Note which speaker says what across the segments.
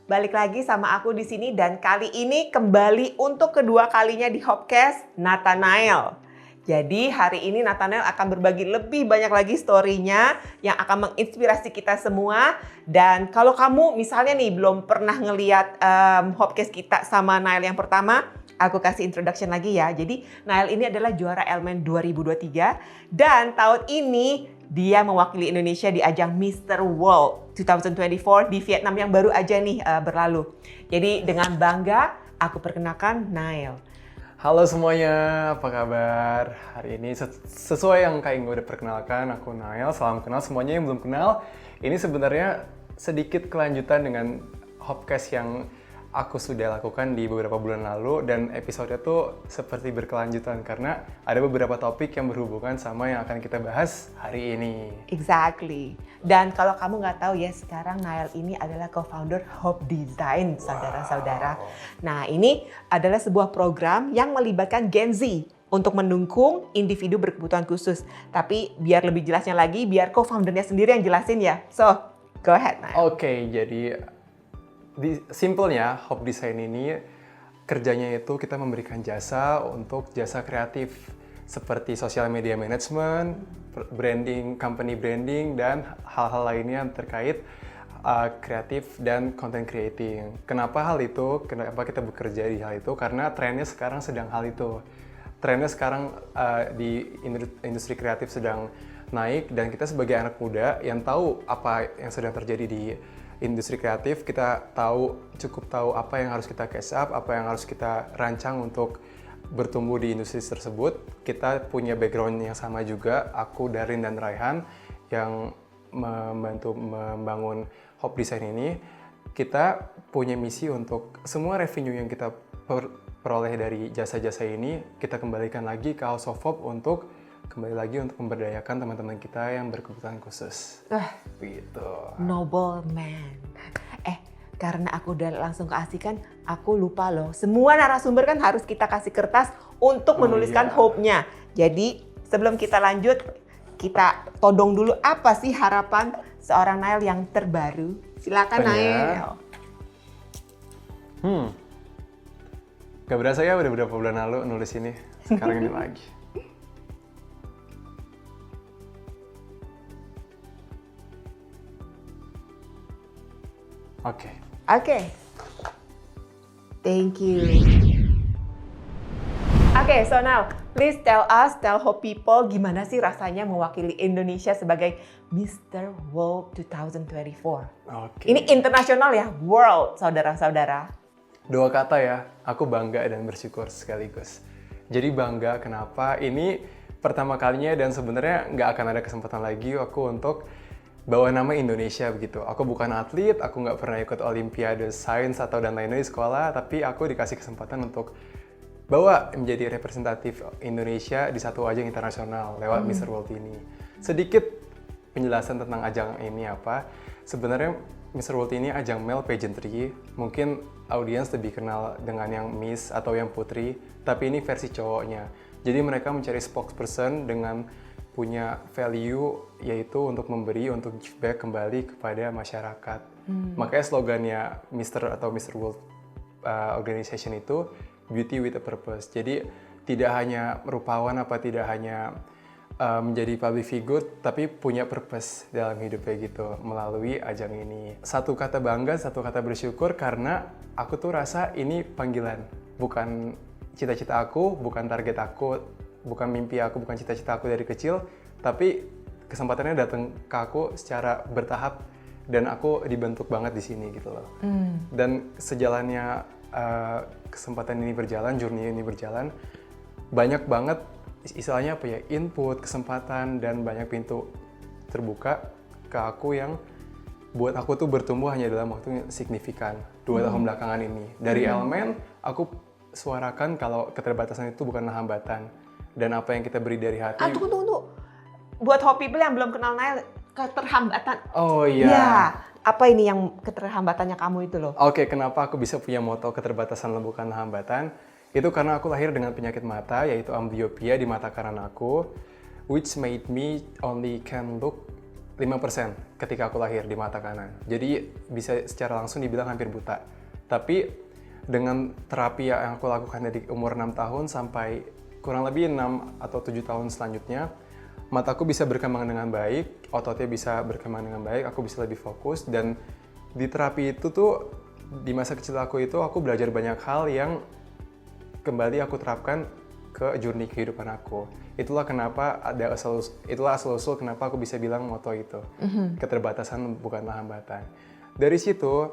Speaker 1: balik lagi sama aku di sini dan kali ini kembali untuk kedua kalinya di Hopcast, Nathanael. Jadi hari ini Nathanael akan berbagi lebih banyak lagi story-nya yang akan menginspirasi kita semua. Dan kalau kamu misalnya nih belum pernah ngeliat Hopcast kita sama Nael yang pertama, aku kasih introduction lagi ya. Jadi Nael ini adalah juara Elemen 2023 dan tahun ini dia mewakili Indonesia di ajang Mr. World 2024 di Vietnam yang baru aja nih berlalu. Jadi dengan bangga aku perkenalkan Nael.
Speaker 2: Halo semuanya, apa kabar? Hari ini sesuai yang Kak Ingo udah perkenalkan, aku Nael. Salam kenal semuanya yang belum kenal. Ini sebenarnya sedikit kelanjutan dengan Hopcast yang aku sudah lakukan di beberapa bulan lalu, dan episode itu seperti berkelanjutan karena ada beberapa topik yang berhubungan sama yang akan kita bahas hari ini.
Speaker 1: Exactly. Dan kalau kamu nggak tahu ya, sekarang Nael ini adalah co-founder Hope Design, saudara-saudara. Nah, ini adalah sebuah program yang melibatkan Gen Z untuk mendukung individu berkebutuhan khusus. Tapi biar lebih jelasnya lagi, biar co-foundernya sendiri yang jelasin ya. So, go ahead, Nael.
Speaker 2: Oke, jadi simpelnya Hope Design ini kerjanya itu kita memberikan jasa untuk jasa kreatif seperti social media management, branding, company branding, dan hal-hal lainnya yang terkait kreatif dan content creating. Kenapa hal itu? Kenapa kita bekerja di hal itu? Karena trennya sekarang sedang hal itu. Trennya sekarang di industri kreatif sedang naik, dan kita sebagai anak muda yang tahu apa yang sedang terjadi di industri kreatif, kita cukup tahu apa yang harus kita catch up, apa yang harus kita rancang untuk bertumbuh di industri tersebut. Kita punya background yang sama juga, aku, Darin, dan Raihan yang membantu membangun Hope Design ini. Kita punya misi untuk semua revenue yang kita peroleh dari jasa-jasa ini, kita kembalikan lagi ke House of Hope untuk kembali lagi untuk memberdayakan teman-teman kita yang berkebutuhan khusus. Gitu.
Speaker 1: Noble man. Karena aku udah langsung keasikan, aku lupa loh. Semua narasumber kan harus kita kasih kertas untuk menuliskan hope-nya. Jadi sebelum kita lanjut, kita todong dulu apa sih harapan seorang Nael yang terbaru. Silakan Nael.
Speaker 2: Gak berasa ya udah beberapa bulan lalu nulis ini. Sekarang ini lagi. Oke.
Speaker 1: Thank you. So now, please tell Hope people gimana sih rasanya mewakili Indonesia sebagai Mr. World 2024. Ini internasional ya, world, saudara-saudara.
Speaker 2: Dua kata ya, aku bangga dan bersyukur sekaligus. Jadi bangga kenapa? Ini pertama kalinya dan sebenarnya nggak akan ada kesempatan lagi aku untuk bawa nama Indonesia begitu. Aku bukan atlet, aku nggak pernah ikut Olimpiade Sains atau dan lain-lain di sekolah, tapi aku dikasih kesempatan untuk bawa menjadi representatif Indonesia di satu ajang internasional lewat Mr. World ini. Sedikit penjelasan tentang ajang ini apa. Sebenarnya Mr. World ini ajang male pageantry. Mungkin audiens lebih kenal dengan yang Miss atau yang Putri, tapi ini versi cowoknya. Jadi mereka mencari spokesperson dengan punya value, yaitu untuk memberi, untuk give back kembali kepada masyarakat. Makanya slogannya Mr. atau Mr. World Organization itu Beauty with a Purpose. Jadi tidak hanya rupawan tidak hanya menjadi public figure, tapi punya purpose dalam hidupnya gitu melalui ajang ini. Satu kata bangga, satu kata bersyukur karena aku tuh rasa ini panggilan, bukan cita-cita aku, bukan target aku, bukan mimpi aku, bukan cita-cita aku dari kecil, tapi kesempatannya datang ke aku secara bertahap dan aku dibentuk banget di sini gitu loh. Dan sejalannya kesempatan ini berjalan, journey ini berjalan, banyak banget istilahnya apa ya, input, kesempatan, dan banyak pintu terbuka ke aku yang buat aku tuh bertumbuh hanya dalam waktu yang signifikan 2 tahun belakangan ini. Dari elemen, aku suarakan kalau keterbatasan itu bukanlah hambatan. Dan apa yang kita beri dari hati.
Speaker 1: Tunggu. Buat Hope people yang belum kenal Nael, keterhambatan.
Speaker 2: Oh iya.
Speaker 1: Ya, apa ini yang keterhambatannya kamu itu loh?
Speaker 2: Oke, kenapa aku bisa punya moto keterbatasan bukan hambatan? Itu karena aku lahir dengan penyakit mata, yaitu amblyopia di mata kanan aku, which made me only can look 5% ketika aku lahir di mata kanan. Jadi bisa secara langsung dibilang hampir buta. Tapi dengan terapi yang aku lakukan dari umur 6 tahun sampai kurang lebih 6 atau 7 tahun selanjutnya, mataku bisa berkembang dengan baik, ototnya bisa berkembang dengan baik, aku bisa lebih fokus. Dan di terapi itu tuh, di masa kecil aku itu, aku belajar banyak hal yang kembali aku terapkan ke journey kehidupan aku. Itulah kenapa itulah asal-usul kenapa aku bisa bilang moto itu. Keterbatasan bukanlah hambatan. Dari situ,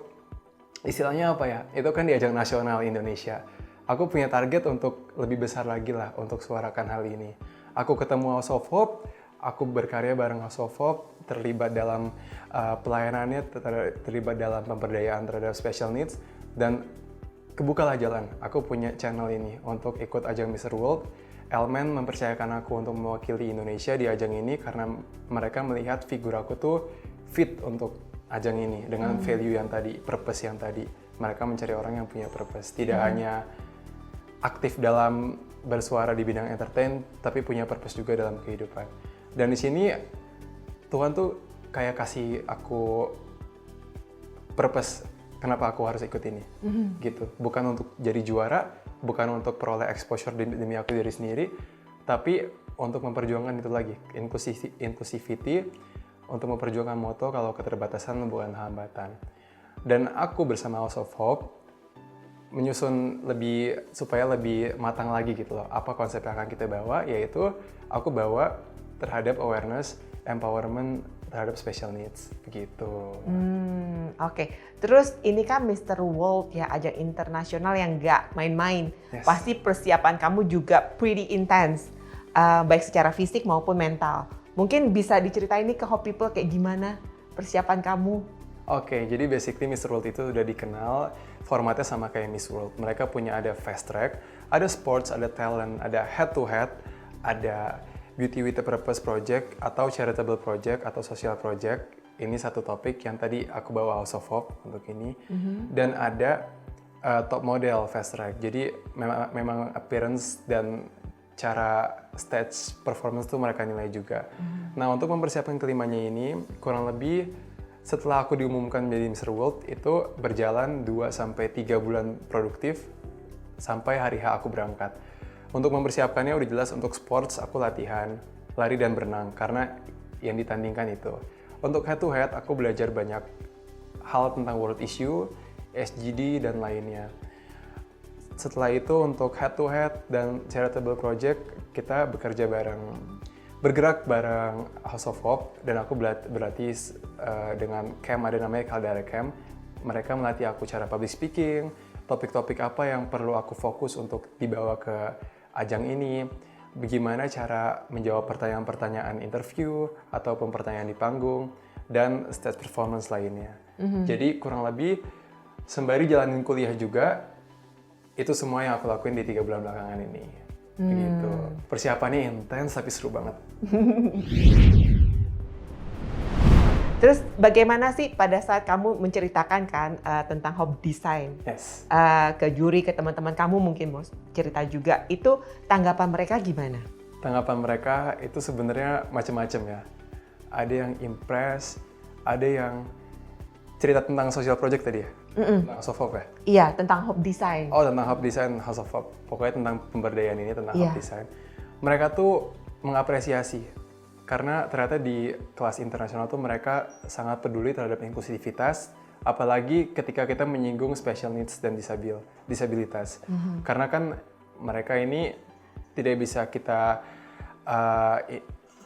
Speaker 2: istilahnya apa ya? Itu kan di ajang nasional Indonesia. Aku punya target untuk lebih besar lagi lah untuk suarakan hal ini. Aku ketemu House of Hope, aku berkarya bareng House of Hope, terlibat dalam pelayanannya, terlibat dalam pemberdayaan terhadap special needs, dan kebukalah jalan. Aku punya channel ini untuk ikut ajang Mr. World. Elmen mempercayakan aku untuk mewakili Indonesia di ajang ini karena mereka melihat figur aku tuh fit untuk ajang ini dengan value yang tadi, purpose yang tadi. Mereka mencari orang yang punya purpose, tidak hanya aktif dalam bersuara di bidang entertain, tapi punya purpose juga dalam kehidupan. Dan di sini Tuhan tuh kayak kasih aku purpose. Kenapa aku harus ikut ini, gitu. Bukan untuk jadi juara, bukan untuk peroleh exposure demi aku diri sendiri, tapi untuk memperjuangkan itu lagi, inclusivity, untuk memperjuangkan moto kalau keterbatasan bukan hambatan. Dan aku bersama House of Hope menyusun supaya lebih matang lagi gitu loh. Apa konsep yang akan kita bawa, yaitu aku bawa terhadap awareness, empowerment terhadap special needs, begitu.
Speaker 1: Oke. Terus ini kan Mr. World ya, ajang internasional yang nggak main-main.
Speaker 2: Yes.
Speaker 1: Pasti persiapan kamu juga pretty intense, baik secara fisik maupun mental. Mungkin bisa diceritain nih ke Hope People kayak gimana persiapan kamu?
Speaker 2: Oke, jadi basically Mr. World itu udah dikenal, formatnya sama kayak Miss World. Mereka punya ada fast track, ada sports, ada talent, ada head to head, ada Beauty with a Purpose Project, atau Charitable Project, atau Social Project. Ini satu topik yang tadi aku bawa House of Hope untuk ini. Dan ada Top Model Fast Track. Jadi memang appearance dan cara stage performance tuh mereka nilai juga. Nah, untuk mempersiapkan kelimanya ini, kurang lebih setelah aku diumumkan menjadi Mr. World, itu berjalan 2-3 bulan produktif sampai hari H aku berangkat. Untuk mempersiapkannya udah jelas, untuk sports aku latihan, lari dan berenang, karena yang ditandingkan itu. Untuk head to head aku belajar banyak hal tentang world issue, SGD, dan lainnya. Setelah itu untuk head to head dan charitable project, kita bergerak bareng House of Hope, dan aku berlatih dengan camp, ada namanya Caldera Camp. Mereka melatih aku cara public speaking, topik-topik apa yang perlu aku fokus untuk dibawa ke ajang ini, bagaimana cara menjawab pertanyaan-pertanyaan interview ataupun pertanyaan di panggung, dan stage performance lainnya. Jadi kurang lebih sembari jalanin kuliah juga, itu semua yang aku lakuin di 3 bulan belakangan ini. Begitu. Persiapannya intens tapi seru banget.
Speaker 1: Terus bagaimana sih pada saat kamu menceritakan kan tentang Hope Design ke juri, ke teman-teman kamu mungkin mau cerita juga, itu tanggapan mereka gimana?
Speaker 2: Tanggapan mereka itu sebenarnya macam-macam ya. Ada yang impress, ada yang cerita tentang social project tadi ya? Tentang House of Hope ya?
Speaker 1: Iya, tentang Hope Design.
Speaker 2: Oh, tentang Hope Design, House of Hope. Pokoknya tentang pemberdayaan ini, tentang Hope Design. Mereka tuh mengapresiasi. Karena ternyata di kelas internasional tuh mereka sangat peduli terhadap inklusivitas, apalagi ketika kita menyinggung special needs dan disabilitas. Karena kan mereka ini tidak bisa kita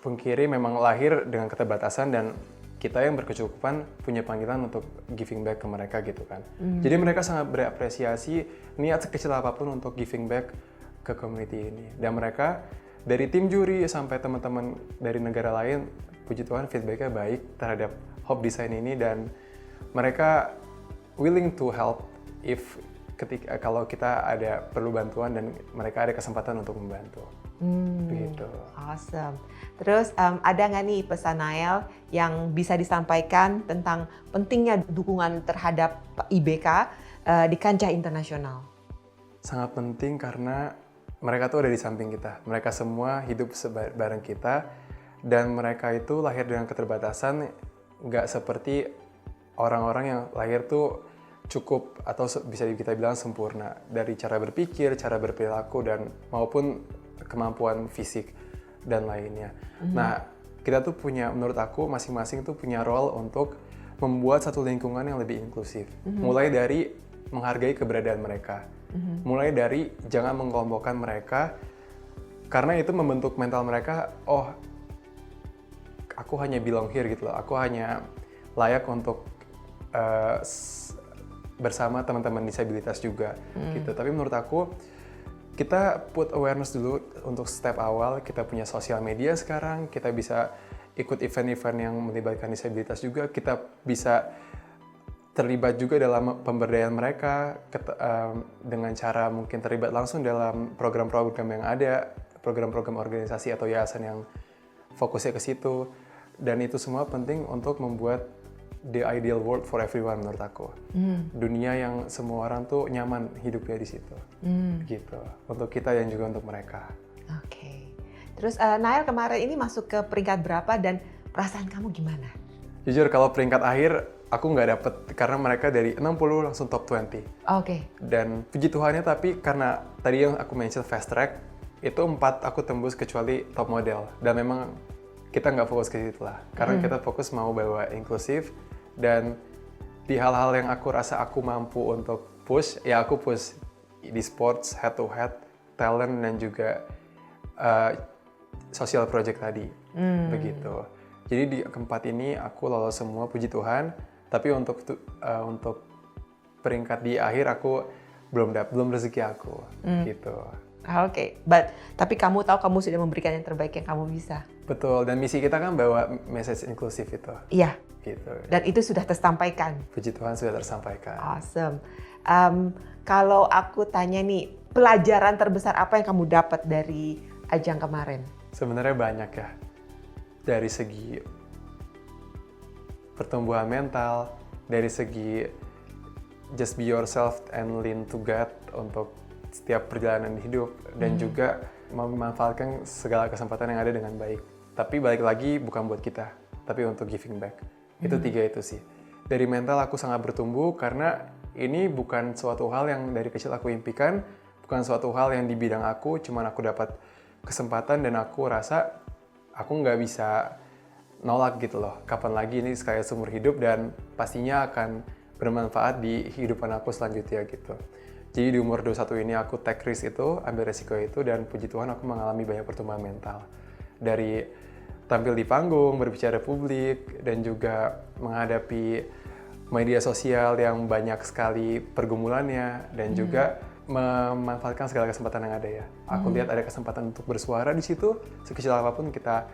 Speaker 2: pungkiri memang lahir dengan keterbatasan, dan kita yang berkecukupan punya panggilan untuk giving back ke mereka gitu kan. Jadi mereka sangat berapresiasi niat sekecil apapun untuk giving back ke community ini. Dan mereka dari tim juri sampai teman-teman dari negara lain, puji Tuhan feedbacknya baik terhadap Hope Design ini, dan mereka willing to help kalau kita ada perlu bantuan dan mereka ada kesempatan untuk membantu. Begitu.
Speaker 1: Awesome. Terus ada nggak nih pesan Nael yang bisa disampaikan tentang pentingnya dukungan terhadap IBK di kancah internasional?
Speaker 2: Sangat penting karena mereka tuh ada di samping kita. Mereka semua hidup bareng kita, Dan mereka itu lahir dengan keterbatasan, nggak seperti orang-orang yang lahir tuh cukup atau bisa kita bilang sempurna dari cara berpikir, cara berperilaku dan maupun kemampuan fisik dan lainnya. Nah, kita tuh menurut aku masing-masing tuh punya role untuk membuat satu lingkungan yang lebih inklusif. Mulai dari menghargai keberadaan mereka. Mulai dari jangan mengelompokkan mereka karena itu membentuk mental mereka, oh aku hanya belong here gitu loh. Aku hanya layak untuk bersama teman-teman disabilitas juga gitu. Tapi menurut aku kita put awareness dulu untuk step awal. Kita punya sosial media sekarang, kita bisa ikut event-event yang melibatkan disabilitas juga. Kita bisa terlibat juga dalam pemberdayaan mereka dengan cara mungkin terlibat langsung dalam program-program yang ada, program-program organisasi atau yayasan yang fokusnya ke situ. Dan itu semua penting untuk membuat the ideal world for everyone menurut aku. Dunia yang semua orang tuh nyaman hidupnya di situ. Gitu. Untuk kita dan juga untuk mereka.
Speaker 1: Oke. Terus Nael kemarin ini masuk ke peringkat berapa dan perasaan kamu gimana?
Speaker 2: Jujur kalau peringkat akhir aku nggak dapet karena mereka dari 60 langsung top 20.
Speaker 1: Oke.
Speaker 2: Dan puji Tuhannya tapi karena tadi yang aku mention fast track itu 4 aku tembus kecuali top model. Dan memang kita nggak fokus ke situ lah. Karena kita fokus mau bawa inklusif dan di hal-hal yang aku rasa aku mampu untuk push, ya aku push di sports, head to head, talent dan juga social project tadi. Begitu. Jadi di keempat ini aku lolos semua puji Tuhan, tapi untuk peringkat di akhir aku belum rezeki aku gitu.
Speaker 1: Oke, tapi kamu tahu kamu sudah memberikan yang terbaik yang kamu bisa.
Speaker 2: Betul, dan misi kita kan bawa message inklusif itu.
Speaker 1: Iya.
Speaker 2: Gitu.
Speaker 1: Dan itu sudah tersampaikan.
Speaker 2: Puji Tuhan sudah tersampaikan.
Speaker 1: Awesome. Kalau aku tanya nih, pelajaran terbesar apa yang kamu dapat dari ajang kemarin?
Speaker 2: Sebenarnya banyak ya. Dari segi pertumbuhan mental, dari segi just be yourself and lean to God untuk setiap perjalanan hidup dan juga memanfaatkan segala kesempatan yang ada dengan baik. Tapi balik lagi bukan buat kita, tapi untuk giving back. Itu 3 itu sih. Dari mental aku sangat bertumbuh karena ini bukan suatu hal yang dari kecil aku impikan, bukan suatu hal yang di bidang aku, cuman aku dapat kesempatan dan aku rasa aku nggak bisa nolak gitu loh. Kapan lagi ini sekali seumur hidup dan pastinya akan bermanfaat di kehidupan aku selanjutnya gitu. Jadi di umur 21 ini aku take risk itu, ambil resiko itu dan puji Tuhan aku mengalami banyak pertumbuhan mental. Dari tampil di panggung, berbicara publik, dan juga menghadapi media sosial yang banyak sekali pergumulannya dan juga memanfaatkan segala kesempatan yang ada ya. Aku lihat ada kesempatan untuk bersuara di situ, sekecil apapun kita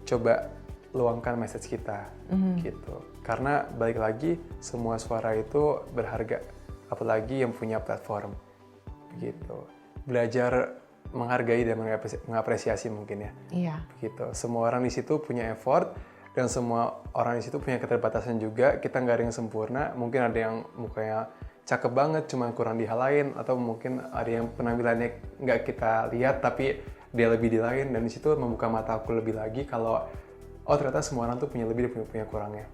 Speaker 2: coba luangkan message kita gitu. Karena balik lagi semua suara itu berharga, apalagi yang punya platform gitu. Belajar menghargai dan mengapresiasi mungkin ya.
Speaker 1: Iya.
Speaker 2: Gitu. Semua orang di situ punya effort dan semua orang di situ punya keterbatasan juga. Kita nggak ada yang sempurna. Mungkin ada yang mukanya cakep banget, cuma kurang di hal lain, atau mungkin ada yang penampilannya nggak kita lihat tapi dia lebih di lain. Dan di situ membuka mata aku lebih lagi kalau oh ternyata semua orang tuh punya lebih dan punya kurangnya.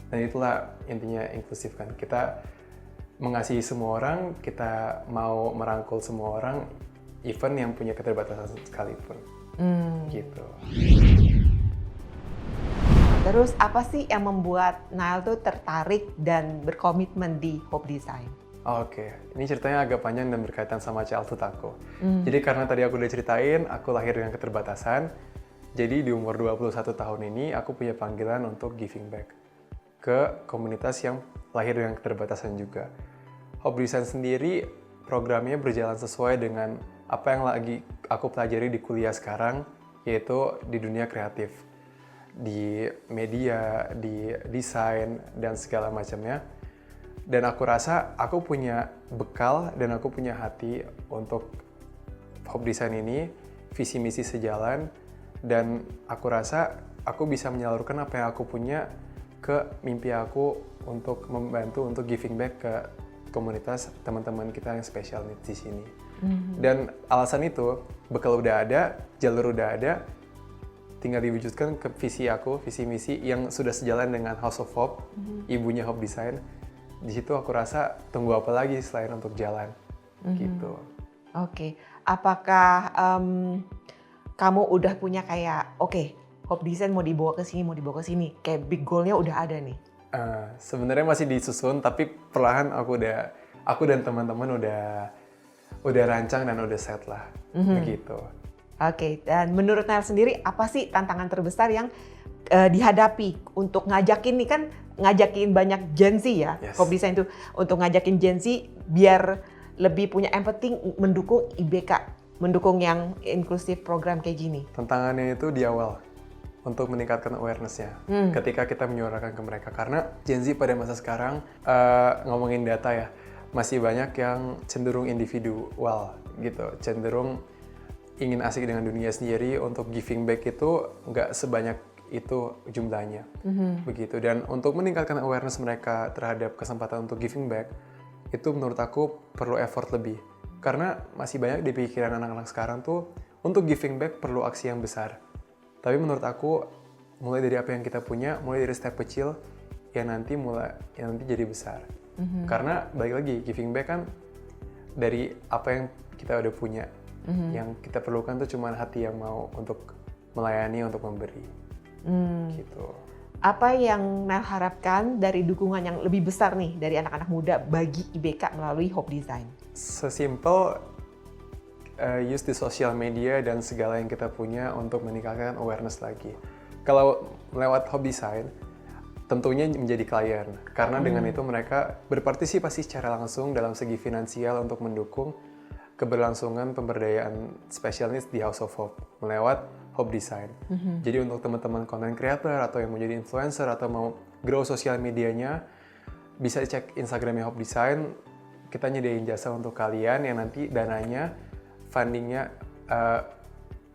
Speaker 2: Dan itulah intinya inklusif kan. Kita mengasihi semua orang, kita mau merangkul semua orang, even yang punya keterbatasan sekalipun. Gitu.
Speaker 1: Terus apa sih yang membuat Nael tuh tertarik dan berkomitmen di Hope Design?
Speaker 2: Oke, ini ceritanya agak panjang dan berkaitan sama childhood aku. Jadi karena tadi aku udah ceritain, aku lahir dengan keterbatasan. Jadi di umur 21 tahun ini, aku punya panggilan untuk giving back ke komunitas yang lahir dengan keterbatasan juga. Hope Design sendiri, programnya berjalan sesuai dengan apa yang lagi aku pelajari di kuliah sekarang, yaitu di dunia kreatif. Di media, di desain, dan segala macamnya. Dan aku rasa aku punya bekal dan aku punya hati untuk Hope Design ini, visi misi sejalan, dan aku rasa aku bisa menyalurkan apa yang aku punya ke mimpi aku untuk membantu untuk giving back ke komunitas teman-teman kita yang special needs di sini. Dan alasan itu, bekal udah ada, jalur udah ada, tinggal diwujudkan ke visi aku, visi misi yang sudah sejalan dengan House of Hope, ibunya Hope Design. Di situ aku rasa tunggu apa lagi selain untuk jalan, gitu.
Speaker 1: Oke, apakah kamu udah punya kayak, oke, Hope Design mau dibawa ke sini, kayak big goal-nya udah ada nih?
Speaker 2: Sebenarnya masih disusun, tapi perlahan aku dan teman-teman udah rancang dan udah set lah, begitu.
Speaker 1: Oke, dan menurut Nael sendiri apa sih tantangan terbesar yang dihadapi untuk ngajakin banyak Gen Z ya,
Speaker 2: Yes.
Speaker 1: Hope Design itu untuk ngajakin Gen Z biar lebih punya empathy mendukung IBK, mendukung yang inklusif program kayak gini.
Speaker 2: Tantangannya itu di awal untuk meningkatkan awareness-nya ketika kita menyuarakan ke mereka, karena Gen Z pada masa sekarang ngomongin data ya, masih banyak yang cenderung individual gitu, cenderung ingin asik dengan dunia sendiri. Untuk giving back itu nggak sebanyak itu jumlahnya, begitu. Dan untuk meningkatkan awareness mereka terhadap kesempatan untuk giving back, itu menurut aku perlu effort lebih. Karena masih banyak di pikiran anak-anak sekarang tuh, untuk giving back perlu aksi yang besar. Tapi menurut aku, mulai dari apa yang kita punya, mulai dari step kecil, yang nanti jadi besar. Karena balik lagi, giving back kan dari apa yang kita udah punya. Yang kita perlukan tuh cuma hati yang mau untuk melayani, untuk memberi. Gitu.
Speaker 1: Apa yang Nael harapkan dari dukungan yang lebih besar nih dari anak-anak muda bagi IBK melalui Hope Design?
Speaker 2: Sesimpel use di sosial media dan segala yang kita punya untuk meningkatkan awareness lagi. Kalau lewat Hope Design, tentunya menjadi klien. Karena dengan itu mereka berpartisipasi secara langsung dalam segi finansial untuk mendukung keberlangsungan pemberdayaan special needs di House of Hope melewat Hope Design. Jadi untuk teman-teman content creator atau yang mau jadi influencer atau mau grow sosial medianya, bisa cek Instagramnya Hope Design. Kita nyediain jasa untuk kalian yang nanti dananya, fundingnya,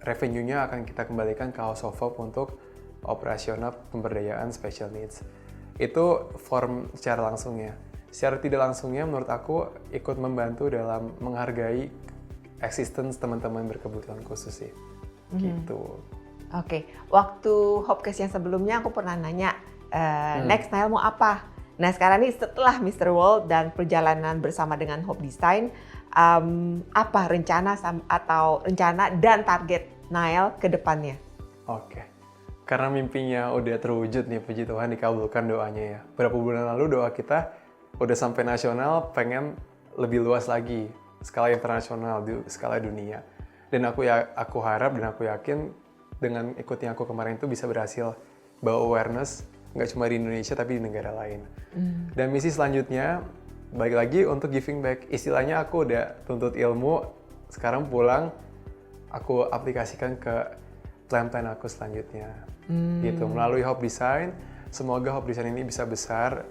Speaker 2: revenue-nya akan kita kembalikan ke House of Hope untuk operasional pemberdayaan special needs. Itu form secara langsungnya. Secara tidak langsungnya menurut aku ikut membantu dalam menghargai existence teman-teman berkebutuhan khusus sih. Gitu.
Speaker 1: Oke, waktu Hopecast yang sebelumnya aku pernah nanya, next Nael mau apa? Nah sekarang nih setelah Mr. World dan perjalanan bersama dengan Hope Design, apa rencana dan target Nael ke depannya?
Speaker 2: Oke. Karena mimpinya udah terwujud nih, puji Tuhan dikabulkan doanya ya. Berapa bulan lalu doa kita udah sampai nasional, pengen lebih luas lagi, skala internasional, di skala dunia. Dan aku harap dan aku yakin dengan ikutnya aku kemarin itu bisa berhasil bawa awareness, nggak cuma di Indonesia tapi di negara lain. Dan misi selanjutnya, balik lagi untuk giving back. Istilahnya aku udah tuntut ilmu, sekarang pulang, aku aplikasikan ke plan-plan aku selanjutnya. Gitu, melalui Hope Design, semoga Hope Design ini bisa besar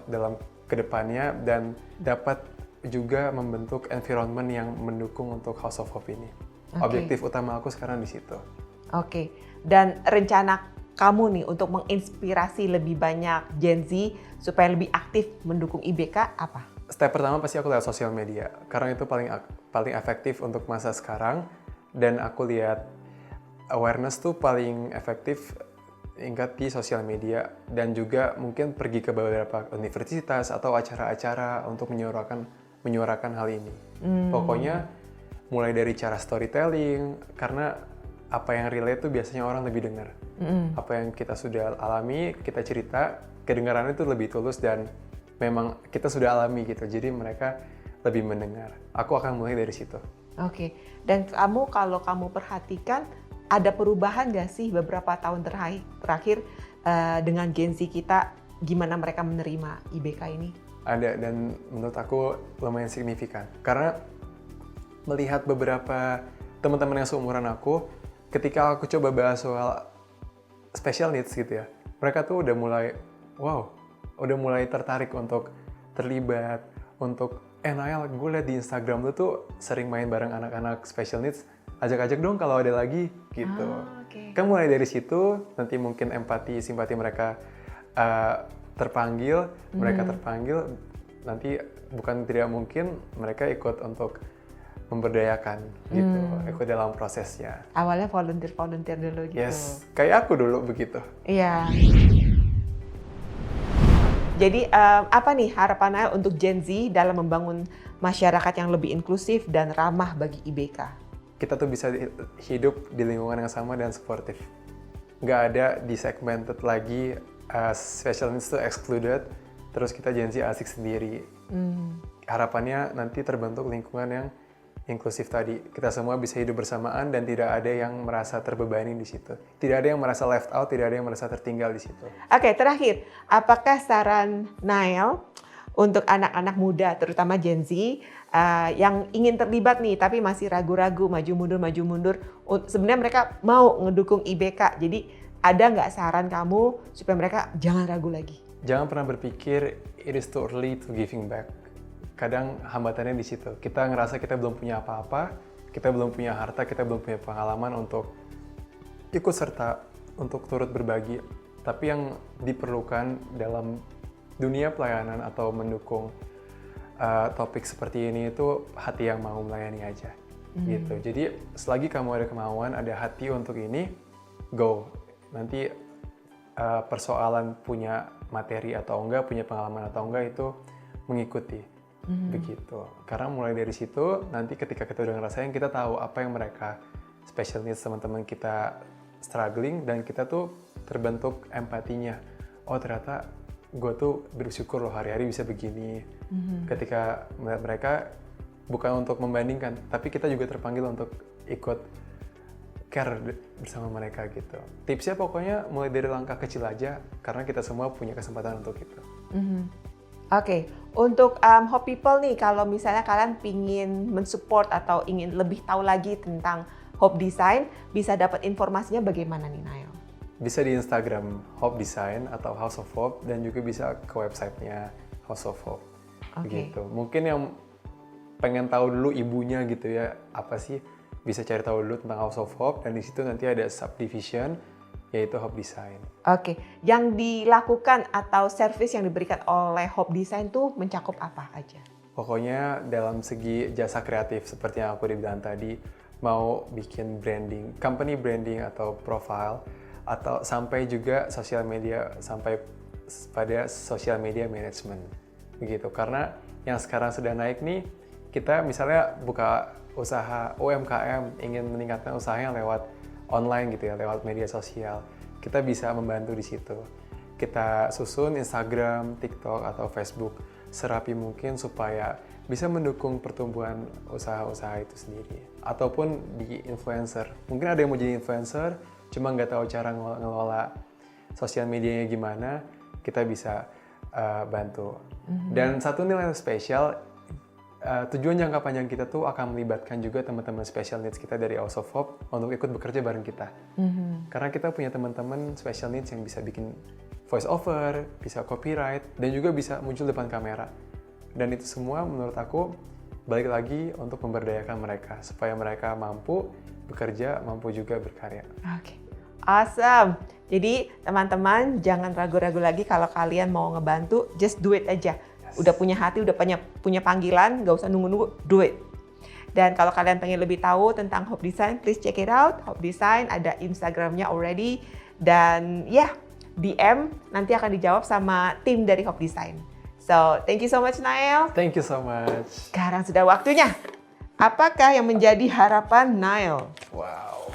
Speaker 2: dalam kedepannya dan dapat juga membentuk environment yang mendukung untuk House of Hope ini. Objektif utama aku sekarang di situ.
Speaker 1: Oke, dan rencana kamu nih untuk menginspirasi lebih banyak Gen Z supaya lebih aktif mendukung IBK apa?
Speaker 2: Step pertama pasti aku lihat sosial media, karena itu paling efektif untuk masa sekarang, dan aku lihat awareness tuh paling efektif ingat di sosial media, dan juga mungkin pergi ke beberapa universitas atau acara-acara untuk menyuarakan hal ini. Pokoknya mulai dari cara storytelling, karena apa yang relate tuh biasanya orang lebih dengar. Apa yang kita sudah alami, kita cerita, kedengarannya itu lebih tulus dan memang kita sudah alami gitu. Jadi mereka lebih mendengar. Aku akan mulai dari situ.
Speaker 1: Oke, dan kalau kamu perhatikan, ada perubahan nggak sih beberapa tahun terakhir dengan Gen Z kita, gimana mereka menerima IBK ini?
Speaker 2: Ada, dan menurut aku lumayan signifikan. Karena melihat beberapa teman-teman yang seumuran aku, ketika aku coba bahas soal special needs gitu ya, mereka tuh udah mulai tertarik untuk terlibat, untuk Nael, gue liat di Instagram lu tuh sering main bareng anak-anak special needs, ajak-ajak dong kalau ada lagi gitu. Kan mulai dari situ, nanti mungkin empati, simpati mereka terpanggil, nanti bukan tidak mungkin mereka ikut untuk memberdayakan gitu, ikut dalam prosesnya.
Speaker 1: Awalnya volunteer dulu gitu.
Speaker 2: Yes, kayak aku dulu begitu.
Speaker 1: Iya. Jadi apa nih harapan Nael untuk Gen Z dalam membangun masyarakat yang lebih inklusif dan ramah bagi IBK?
Speaker 2: Kita tuh bisa hidup di lingkungan yang sama dan supportive. Nggak ada di segmented lagi, special needs tuh excluded, terus kita Gen Z asik sendiri. Harapannya nanti terbentuk lingkungan yang inklusif tadi. Kita semua bisa hidup bersamaan dan tidak ada yang merasa terbebani di situ. Tidak ada yang merasa left out, tidak ada yang merasa tertinggal di situ.
Speaker 1: Oke, terakhir, apakah saran Nael untuk anak-anak muda, terutama Gen Z, yang ingin terlibat nih, tapi masih ragu-ragu, maju mundur, sebenarnya mereka mau ngedukung IBK. Jadi ada nggak saran kamu supaya mereka jangan ragu lagi?
Speaker 2: Jangan pernah berpikir it is too early to giving back. Kadang hambatannya di situ. Kita ngerasa kita belum punya apa-apa, kita belum punya harta, kita belum punya pengalaman untuk ikut serta, untuk turut berbagi. Tapi yang diperlukan dalam dunia pelayanan atau mendukung topik seperti ini itu hati yang mau melayani aja. Gitu. Jadi selagi kamu ada kemauan, ada hati untuk ini, go. Nanti persoalan punya materi atau enggak, punya pengalaman atau enggak itu mengikuti. Begitu. Karena mulai dari situ, nanti ketika kita udah ngerasain, kita tahu apa yang mereka special needs teman-teman kita struggling, dan kita tuh terbentuk empatinya. Oh ternyata gue tuh bersyukur loh hari-hari bisa begini. Ketika melihat mereka, bukan untuk membandingkan, tapi kita juga terpanggil untuk ikut care bersama mereka gitu. Tipsnya pokoknya mulai dari langkah kecil aja, karena kita semua punya kesempatan untuk itu.
Speaker 1: Oke, untuk Hope People nih, kalau misalnya kalian pingin mensupport atau ingin lebih tahu lagi tentang Hope Design, bisa dapat informasinya bagaimana nih Nael?
Speaker 2: Bisa di Instagram Hope Design atau House of Hope, dan juga bisa ke websitenya House of Hope. Gitu. Mungkin yang pengen tahu dulu ibunya gitu ya, apa sih, bisa cari tahu dulu tentang House of Hope, dan di situ nanti ada subdivision yaitu Hope Design.
Speaker 1: Oke, yang dilakukan atau service yang diberikan oleh Hope Design tuh mencakup apa aja?
Speaker 2: Pokoknya dalam segi jasa kreatif seperti yang aku bilang tadi, mau bikin branding, company branding atau profile, atau sampai juga sosial media, sampai pada social media management. Begitu, karena yang sekarang sedang naik nih, kita misalnya buka usaha UMKM, ingin meningkatkan usahanya lewat online gitu ya, lewat media sosial, kita bisa membantu di situ. Kita susun Instagram, TikTok, atau Facebook serapi mungkin supaya bisa mendukung pertumbuhan usaha-usaha itu sendiri. Ataupun di influencer. Mungkin ada yang mau jadi influencer, cuma nggak tahu cara ngelola sosial medianya gimana, kita bisa bantu. Dan satu nilai spesial, tujuan jangka panjang kita tuh akan melibatkan juga teman-teman special needs kita dari House of Hope untuk ikut bekerja bareng kita. Karena kita punya teman-teman special needs yang bisa bikin voice over, bisa copyright, dan juga bisa muncul depan kamera. Dan itu semua menurut aku balik lagi untuk memberdayakan mereka supaya mereka mampu bekerja, mampu juga berkarya.
Speaker 1: Oke, awesome. Jadi teman-teman jangan ragu-ragu lagi kalau kalian mau ngebantu, just do it aja. Udah punya hati, udah punya panggilan, nggak usah nunggu-nunggu, do it. Dan kalau kalian pengen lebih tahu tentang Hope Design, please check it out. Hope Design ada Instagramnya already. Dan DM nanti akan dijawab sama tim dari Hope Design. So, thank you so much Nael.
Speaker 2: Thank you so much.
Speaker 1: Sekarang sudah waktunya. Apakah yang menjadi harapan Nael?
Speaker 2: Wow.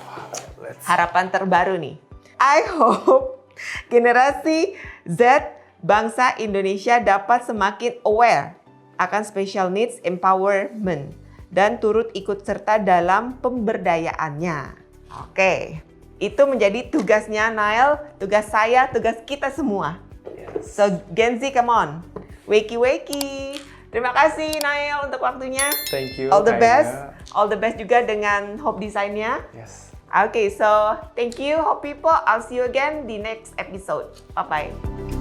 Speaker 1: Harapan terbaru nih. I hope generasi Z bangsa Indonesia dapat semakin aware akan special needs empowerment dan turut ikut serta dalam pemberdayaannya. Oke, itu menjadi tugasnya Nael, tugas saya, tugas kita semua.
Speaker 2: Yes.
Speaker 1: So Gen Z, come on, wakey. Terima kasih Nael untuk waktunya.
Speaker 2: Thank you.
Speaker 1: All the best.
Speaker 2: Kayaknya.
Speaker 1: All the best juga dengan Hope Design-nya.
Speaker 2: Yes.
Speaker 1: Okay, so thank you Hope People. I'll see you again di next episode. Bye-bye.